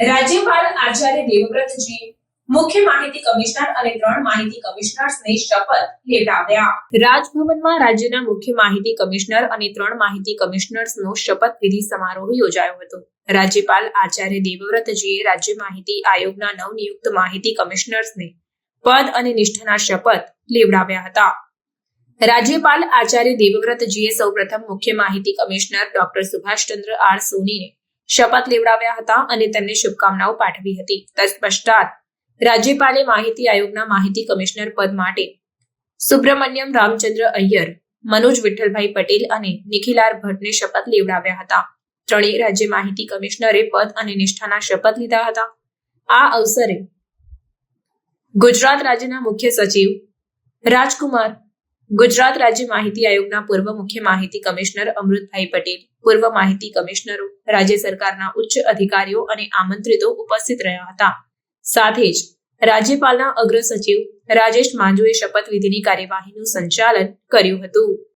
રાજ્યપાલ આચાર્ય દેવવ્રતજી મુખ્ય માહિતી કમિશનર અને 3 માહિતી કમિશનર્સને શપથ લેવડાવ્યા. રાજભવનમાં રાજ્યના મુખ્ય માહિતી કમિશનર અને 3 માહિતી કમિશનર્સનો શપથવિધિ સમારોહ યોજાયો હતો. રાજ્યપાલ આચાર્ય દેવવ્રતજીએ રાજ્ય માહિતી આયોગના નવનિયુક્ત માહિતી કમિશનર્સને પદ અને નિષ્ઠાના શપથ લેવડાવ્યા હતા. રાજ્યપાલ આચાર્ય દેવવ્રતજીએ સૌપ્રથમ મુખ્ય માહિતી કમિશનર ડોક્ટર સુભાષચંદ્ર આર સોનીને શપથ લેવડાવ્યા હતા અને તેમને શુભકામનાઓ પાઠવી હતી. તત્પશ્ચાત રાજ્યપાલે માહિતી આયોગના માહિતી કમિશનર પદ માટે સુબ્રમણ્યમ રામચંદ્ર અય્યર, મનોજ વિઠ્ઠલભાઈ પટેલ અને નિખિલાર ભટ્ટને શપથ લેવડાવ્યા હતા. ત્રણેય રાજ્ય માહિતી કમિશનરે પદ અને નિષ્ઠાના શપથ લીધા હતા. આ અવસરે ગુજરાત રાજ્યના મુખ્ય સચિવ રાજકુમાર, ગુજરાત રાજ્ય માહિતી આયોગના પૂર્વ મુખ્ય માહિતી કમિશનર અમૃતભાઈ પટેલ, પૂર્વ માહિતી કમિશનરો, રાજ્ય સરકારના ઉચ્ચ અધિકારીઓ અને આમંત્રિતો ઉપસ્થિત રહ્યા હતા. સાથે જ રાજ્યપાલના અગ્ર સચિવ રાજેશ માંજુએ શપથવિધિની કાર્યવાહીનું સંચાલન કર્યું હતું.